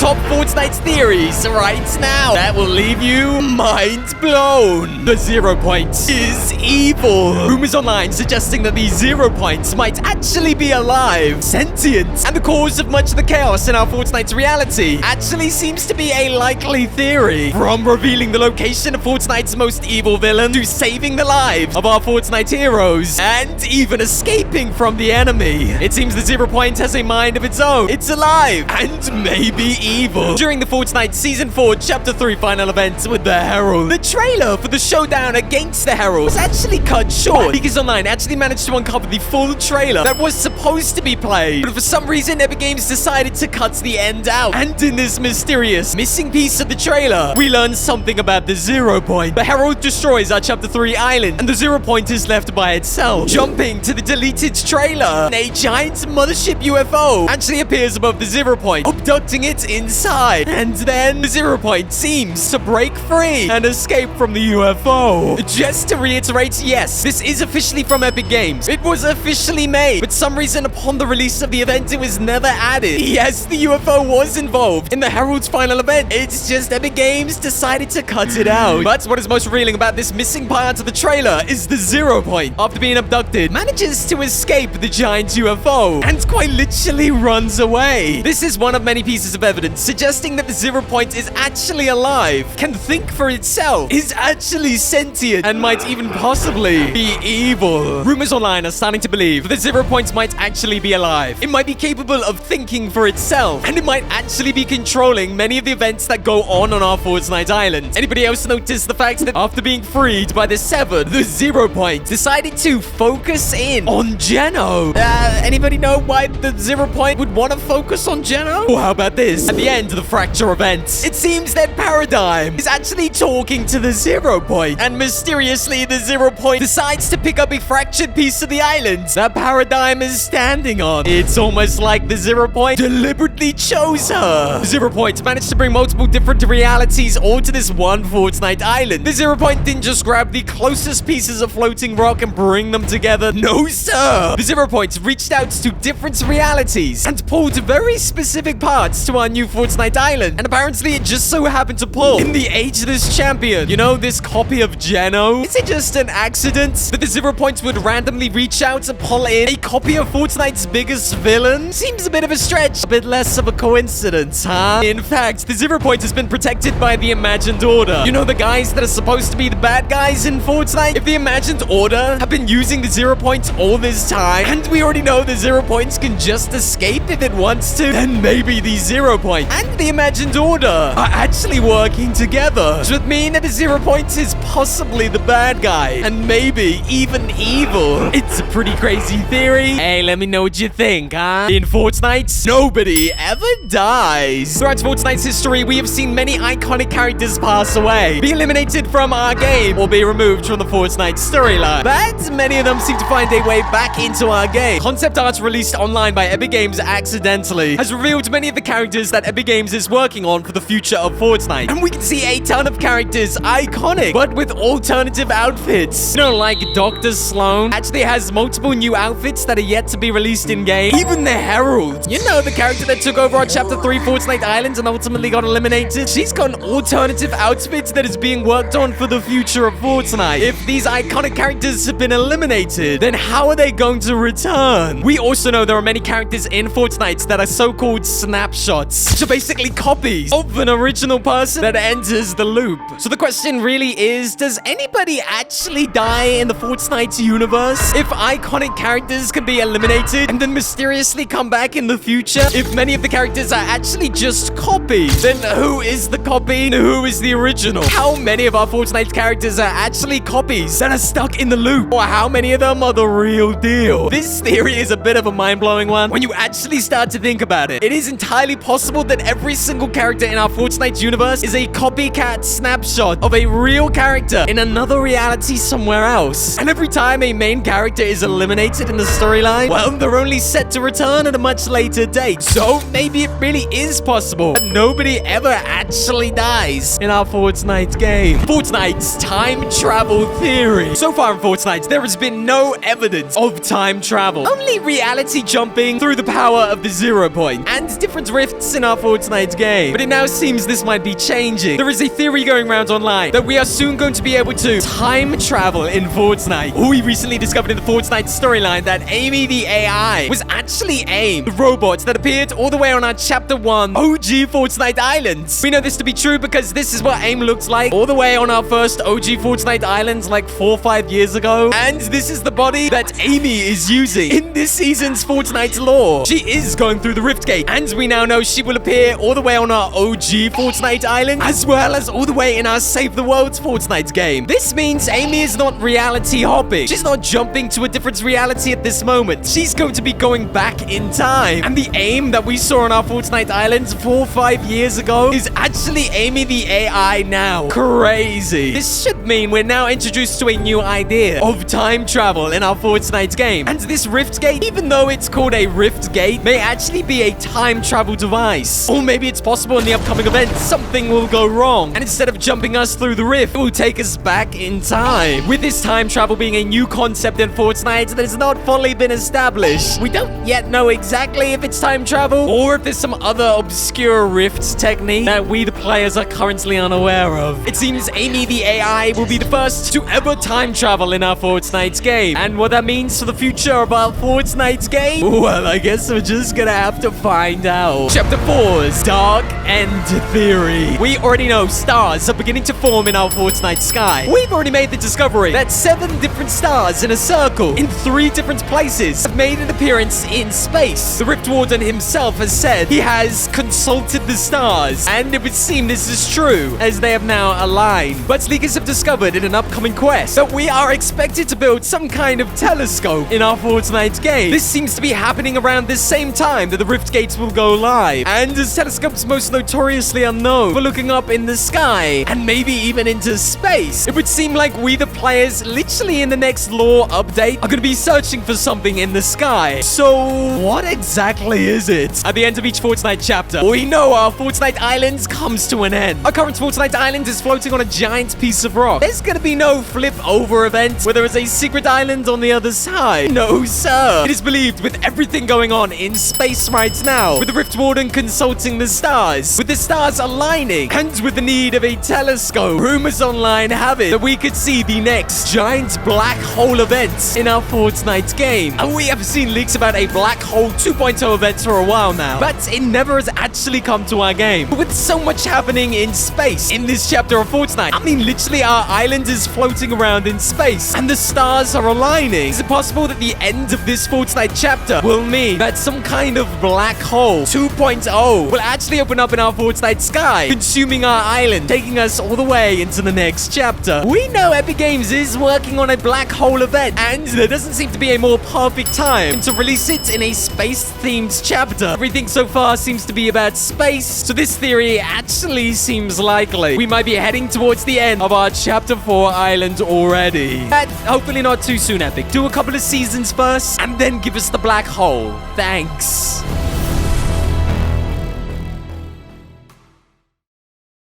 top Fortnite theories right now that will leave you mind blown. The 0 Point is evil. Rumors online suggesting that the 0 Point might actually be alive, sentient, and the cause of much of the chaos in our Fortnite reality actually seems to be a likely theory. From revealing the location of Fortnite's most evil villain to saving the lives of our Fortnite heroes and even escaping from the enemy, it seems the 0 Point has a mind of its own. It's alive and maybe evil. During the Fortnite Season 4 Chapter 3 final event with the Herald, the trailer for the showdown against the Herald was actually cut short. Leakers Online actually managed to uncover the full trailer that was supposed to be played, but for some reason Epic Games decided to cut the end out. And in this mysterious missing piece of the trailer, we learn something about the 0 Point. The Herald destroys our Chapter 3 island, and the 0 Point is left by itself. Jumping to the deleted trailer, a giant mothership UFO actually appears above the 0 Point, abducting it inside. And then the 0 Point seems to break free and escape from the UFO. Just to reiterate, yes, this is officially from Epic Games. It was officially made, but some reason upon the release of the event, it was never added. Yes, the UFO was involved in the Herald's final event. It's just Epic Games decided to cut it out. But what is most revealing about this missing part of the trailer is the 0 Point, after being abducted, manages to escape the giant UFO and quite literally runs away. This is one of many pieces of evidence suggesting that the 0 Point is actually alive, can think for itself, is actually sentient, and might even possibly be evil. Rumors online are starting to believe that the 0 Point might actually be alive. It might be capable of thinking for itself, and it might actually be controlling many of the events that go on our Fortnite island. Anybody else notice the fact that after being freed by the Seven, the 0 Point decided to focus in on Geno? Anybody know why the 0 Point would want to focus on Geno? Or how about this? At the end of the Fracture event, it seems that Paradigm is actually talking to the 0 Point, and mysteriously the 0 Point decides to pick up a fractured piece of the island that Paradigm is standing on. It's almost like the 0 Point deliberately chose her. The 0 Point managed to bring multiple different realities all to this one Fortnite island. The 0 Point didn't just grab the closest pieces of floating rock and bring them together. No, sir. The 0 Point reached out to different realities and pulled very specific parts to our new Fortnite island. And apparently it just so happened to pull in the Ageless Champion. You know, this copy of Geno? Is it just an accident that the 0 Point would randomly reach out and pull in a copy of Fortnite's biggest villain? Seems a bit of a stretch, a bit less of a coincidence, huh? In fact, the 0 Point has been protected by the Imagined Order. You know, the guys that are supposed to be the bad guys in Fortnite? If the Imagined Order have been using the 0 Point all this time, and we already know the 0 Points can just escape if it wants to, then maybe the 0 Point and the Imagined Order are actually working together, which would mean that the 0 Point is possibly the bad guy, and maybe even evil. It's a pretty crazy theory. Hey, let me know what you think, huh? In Fortnite, nobody ever dies. Throughout Fortnite's history, we have seen many iconic characters pass away, be eliminated from our game, or be removed from the Fortnite storyline. But many of them seem to find a way back into our game. Concept art released online by Epic Games accidentally has revealed many of the characters that Epic Games is working on for the future of Fortnite. And we can see a ton of characters iconic, but with alternative outfits. You know, like Dr. Sloan actually has multiple new outfits that are yet to be released in-game. Even the Herald, you know, the character that took over our Chapter 3 Fortnite Islands and ultimately got eliminated, she's got an alternative outfit that is being worked on for the future of Fortnite. If these iconic characters have been eliminated, then how are they going to return? We also know there are many characters in Fortnite that are so-called snapshots, which are basically copies of an original person that enters the loop. So the question really is, does anybody actually die in the Fortnite universe? If iconic characters can be eliminated and then mysteriously come back in the future, if many of the characters are actually just copies, then who is the copy and who is the original? How many of our Fortnite characters are actually copies that are stuck in the loop? Or how many of them are the real deal? This theory is a bit of a mind-blowing one when you actually start to think about it. It is entirely possible that every single character in our Fortnite universe is a copycat snapshot of a real character in another reality somewhere else. And every time a main character is eliminated in the storyline, well, they're only set to return at a much later date. So maybe it really is possible that nobody ever actually dies in our Fortnite game. Fortnite's time travel theory. So far in Fortnite, there has been no evidence of time travel. Only reality jumping through the power of the 0 Point and different rifts in our our Fortnite game. But it now seems this might be changing. There is a theory going around online that we are soon going to be able to time travel in Fortnite. We recently discovered in the Fortnite storyline that Amy the AI was actually AIM, the robot that appeared all the way on our Chapter 1 OG Fortnite Islands. We know this to be true because this is what AIM looks like all the way on our first OG Fortnite Islands like 4 or 5 years ago. And this is the body that Amy is using in this season's Fortnite lore. She is going through the Rift Gate, and we now know she will appear all the way on our OG Fortnite Island, as well as all the way in our Save the World's Fortnite game. This means Amy is not reality hopping. She's not jumping to a different reality at this moment. She's going to be going back in time. And the AIM that we saw on our Fortnite Islands 4 or 5 years ago is actually Amy the AI now. Crazy. This should mean we're now introduced to a new idea of time travel in our Fortnite game. And this Rift Gate, even though it's called a Rift Gate, may actually be a time travel device. Or maybe it's possible in the upcoming event something will go wrong, and instead of jumping us through the rift, it will take us back in time. With this time travel being a new concept in Fortnite that has not fully been established, we don't yet know exactly if it's time travel or if there's some other obscure rift technique that we the players are currently unaware of. It seems Amy the AI will be the first to ever time travel in our Fortnite game. And what that means for the future of our Fortnite game? Well, I guess we're just gonna have to find out. Chapter 4's Dark End Theory. We already know stars are beginning to form in our Fortnite sky. We've already made the discovery that 7 different stars in a circle in 3 different places have made an appearance in space. The Rift Warden himself has said he has consulted the stars, and it would seem this is true, as they have now aligned. But leakers have discovered in an upcoming quest that we are expected to build some kind of telescope in our Fortnite game. This seems to be happening around the same time that the Rift Gates will go live, and as telescopes most notoriously unknown for looking up in the sky and maybe even into space, it would seem like we the players literally in the next lore update are going to be searching for something in the sky. So what exactly is it? At the end of each Fortnite chapter, we know our Fortnite Islands comes to an end. Our current Fortnite Island is floating on a giant piece of rock. There's going to be no flip over event where there is a secret island on the other side. No, sir. It is believed with everything going on in space right now, with the Rift Warden consulting the stars, with the stars aligning, and with the need of a telescope, rumors online have it that we could see the next giant black hole event in our Fortnite game. And we have seen leaks about a black hole 2.0 event for a while now, but it never has actually come to our game. But with so much happening in space in this chapter of Fortnite, I mean literally our island is floating around in space and the stars are aligning. Is it possible that the end of this Fortnite chapter will mean that some kind of black hole 2.0 will actually open up in our Fortnite sky, consuming our island, taking us all the way into the next chapter? We know Epic Games is working on a black hole event, and there doesn't seem to be a more perfect time to release it in a space-themed chapter. Everything so far seems to be about space, so this theory actually seems likely. We might be heading towards the end of our Chapter 4 island already. But hopefully not too soon, Epic. Do a couple of seasons first, and then give us the black hole. Thanks.